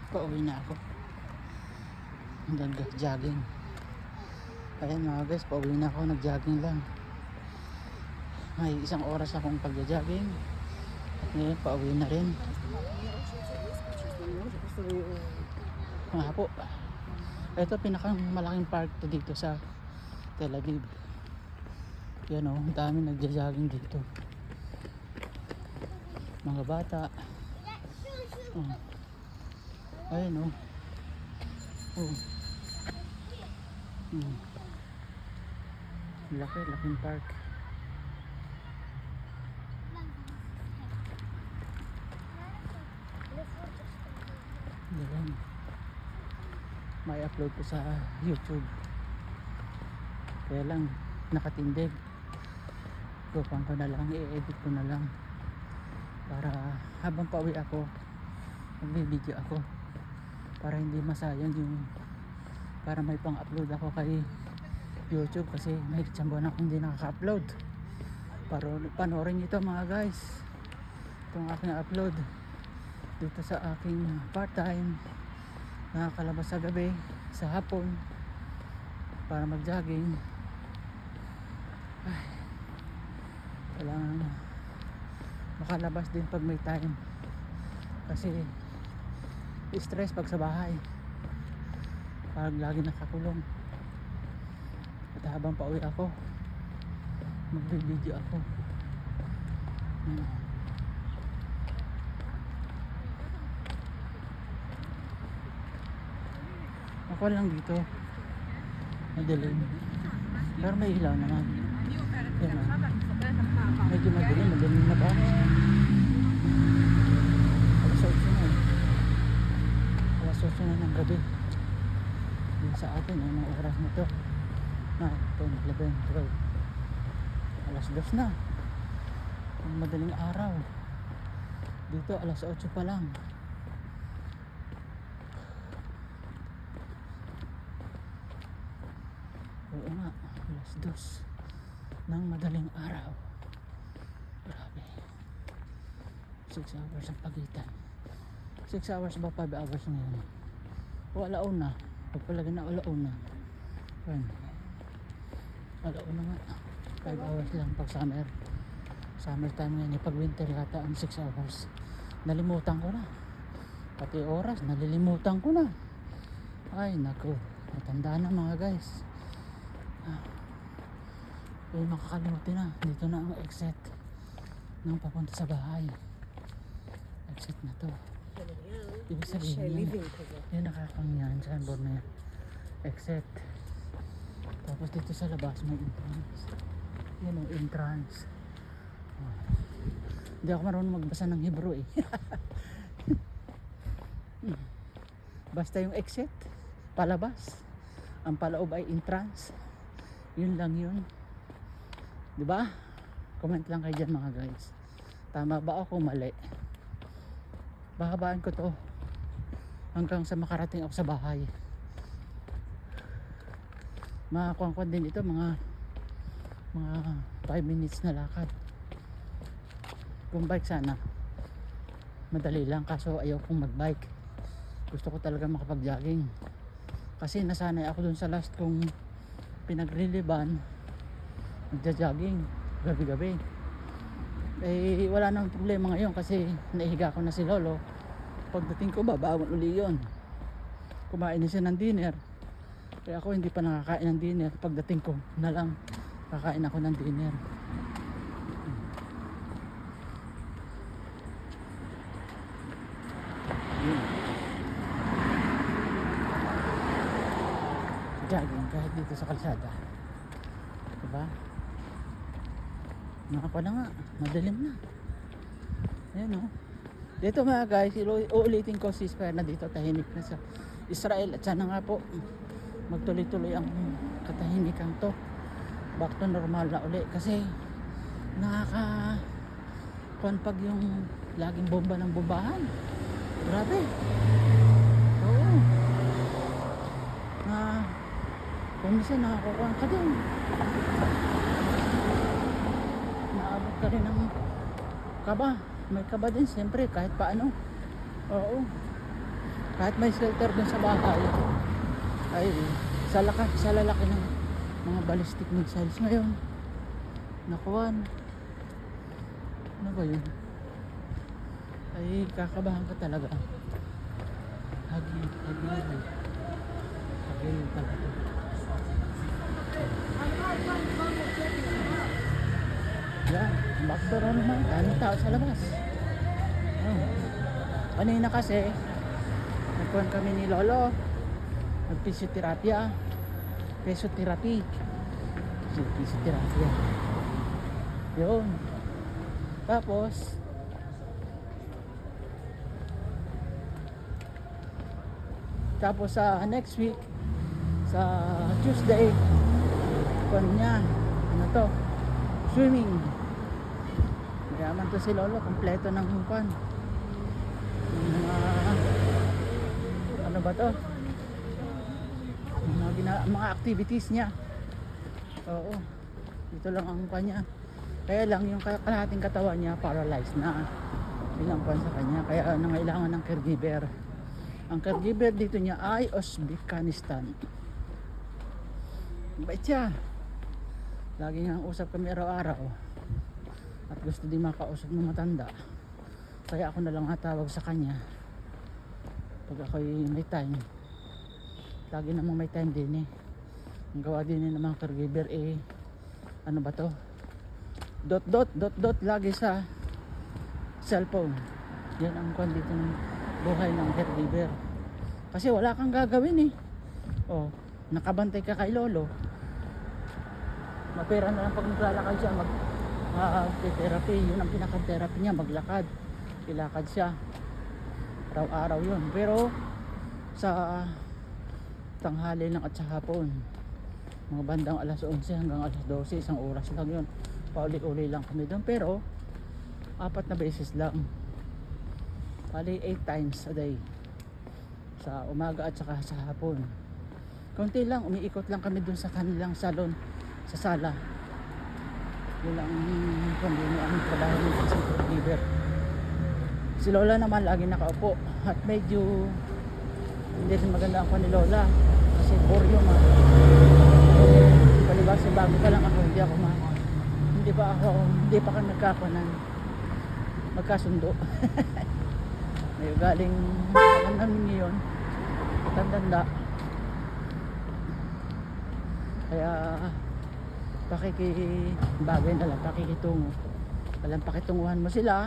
Pauwi na ako. Nag-jogging. Ayan mga guys, pauwi na ako. Nag-jogging lang. May isang oras akong pag-jogging. Ngayon, pauwi na rin. Mga po. Ito pinakang malaking park to dito sa Tel Aviv. Yan o, ang dami nag-jogging dito. Mga bata. Oh. Ayan o. Oh. Laking park. Yan. May upload ko sa YouTube. Kaya lang nakatindig. Gupang ko na lang, i-edit ko na lang. Para habang pauwi ako, magbibideo ako. Para hindi masayang yung, para may pang-upload ako kay YouTube kasi may buwan akong hindi nakaka-upload. Panoorin ito mga guys, itong aking upload dito sa aking part-time, nakakalabas sa gabi, sa hapon para mag-jogging. Ay, kailangan makalabas din pag may time kasi stress pag sa bahay, pag lagi nakakulong. At habang pauwi ako, magbibideo ako. Ako lang dito, madilim, pero may ilaw naman. Yan o, medyo madilim na ba? Alas 8 na eh. Alas 8 na ng gabi. Yung sa atin yung mga oras na to, 9, 10, 11, 12, alas 2 na. Ang madaling araw. Dito alas 8 pa lang. Oo nga, alas 2 ng madaling araw. Grabe. 6 hours ang pagitan. 6 hours ba 5 hours ngayon? O alauna. Pagpalagay na alauna. Yan. Alauna nga. 5 hours lang pag summer. Summer time ngayon. Pag winter yata ang 6 hours. Nalimutan ko na. Pati oras, nalilimutan ko na. Ay, naku. Matanda na mga guys. Ay, makakalimutin na. Dito na ang exit ng papunta sa bahay. Exit na to. Ibig sabihin yun nakakangyan sa board na yan. Exit. Tapos dito sa labas may entrance. Yan ang entrance. Hindi ako marunong magbasa ng Hebrew eh. Basta yung exit, palabas. Ang paloob ay entrance. Yun lang yun. Diba? Comment lang kayo dyan mga guys. Tama ba ako mali? Bahabaan ko to hanggang sa makarating ako sa bahay. Makakuha din ito mga 5 minutes na lakad. Kung bike sana madali lang, kaso ayaw kong mag-bike. Gusto ko talaga makapag-jogging kasi nasanay ako dun sa last kong pinagriliban, nagja-jogging gabi-gabi. Eh wala nang problema ngayon kasi naihiga ko na si Lolo. Pagdating ko babawan uli yun. Kumain na siya ng dinner, kaya ako hindi pa nakakain ng dinner. Pagdating ko na lang kakain ako ng dinner. Jogging kahit dito sa kalsada, diba? Nakapa na nga, madilim na. Ayan o. Dito mga guys, uulitin ko, ceasefire na dito, tahimik na sa Israel. At sana nga po magtuloy-tuloy ang katahimikan to. Back to normal na uli. Kasi pag yung laging bomba ng bombahan. Grabe. Oo. Kung minsan nakakukuha ka din, naabot ka rin ng kaba. May kaba din siyempre kahit paano. Oo. kahit may shelter dun sa bahay, ay sa lalaki ng mga ballistic missiles ngayon nakuhan. Ano ba yun? Ay kakabahan ka talaga. Hagil talaga. Yan, backdoor naman, daming tao sa labas. Oh. Kanina kasi nagkuhan kami ni Lolo, nagpisioterapya, pisotherapy, yun. Tapos sa next week sa Tuesday kuhan niya swimming. Mayaman to si Lolo, kompleto ng kuhan, ano ba to, mga activities niya. Oo, dito lang ang kanya. Kaya lang yung kalahating katawan niya paralyzed na. Ilang buwan sa kanya, kaya nangailangan ng caregiver. Ang caregiver dito niya ay Uzbekistan. Bait siya. Lagi nang usap kami araw-araw. At gusto din makausap ng matanda. Kaya ako na lang natawag sa kanya pag ako'y may time. Lagi namang may time din eh. Ang gawa din ng mga caregiver eh, ano ba to? Dot lagi sa cellphone. Yan ang kwan dito ng buhay ng caregiver. Kasi wala kang gagawin eh. Oh, nakabantay ka kay Lolo. Mapera na lang pag naglalakad siya, mag-therapy. Yun ang pinaka-therapy niya, maglakad. Ilakad siya. Araw-araw yun. Pero sa tanghali lang at sa hapon, mga bandang alas 11 hanggang alas 12, isang oras lang yun. Pauli-uli lang kami doon, pero 4 na beses lang. Bali 8 times a day, sa umaga at saka sa hapon. Konti lang, umiikot lang kami doon sa kanilang salon, sa sala. Yun lang ang trabaho ng isang caregiver. Si Lola naman lagi nakaupo at medyo hindi rin maganda ang ni Lola kasi boryo man. Palibas sa bago pa lang ako, hindi pa kami magkasundo. May galing alam namin ngayon, tanda. Kaya pakikibagay na lang, pakikitungo. Walang pakitunguhan mo sila,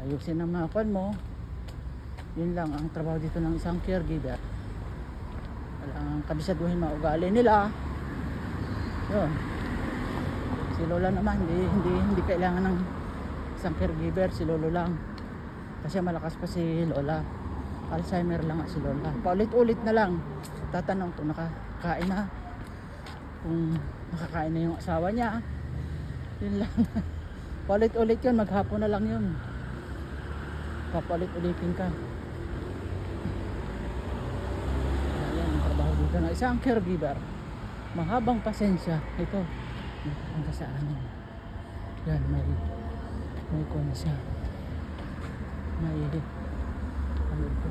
ayusin ang mga kwan mo. Yun lang ang trabaho dito ng isang caregiver. Walang kabisaduhin mga ugali nila. Yun. Si Lola naman hindi kailangan ng isang caregiver, si Lolo lang. Kasi malakas pa si Lola. Alzheimer lang si Lola. Paulit-ulit na lang tatanong kung nakakain na, kung nakakain na yung asawa niya. Yun lang. Paulit-ulit yun, maghapon na lang yun. Papalit-ulitin ka. Ayan ang trabaho dito na isang caregiver. Mahabang pasensya. Ito hanggang sa anin. Yan, may kuha na siya. May ano ito,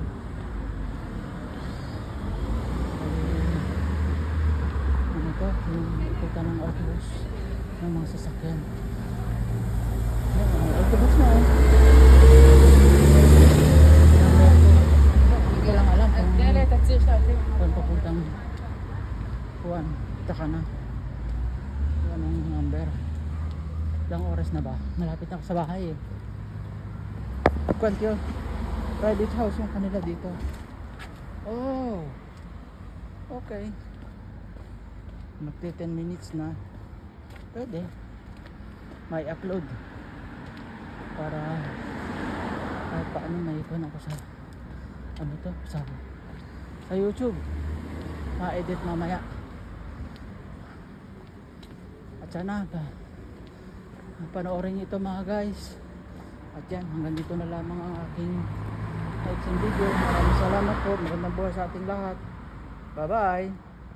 yung ikuta ng autobus ng mga sasakyan. Yan, may autobus na hindi ko lang alam kung papuntang kuwan, taka na kuwan ang number. Ilang oras na ba? Malapit na ako sa bahay eh. Kuwan yun, private house yung kanila dito. Oh, okay, magti 10 minutes na. Pwede may upload para kahit paano naikon ako sa ano to, sa YouTube, ma-edit mamaya. At sana panoorin ito mga guys. At yan, hanggang dito na lamang ang aking video. Maraming salamat po. Magandang buhay sa ating lahat. Bye bye.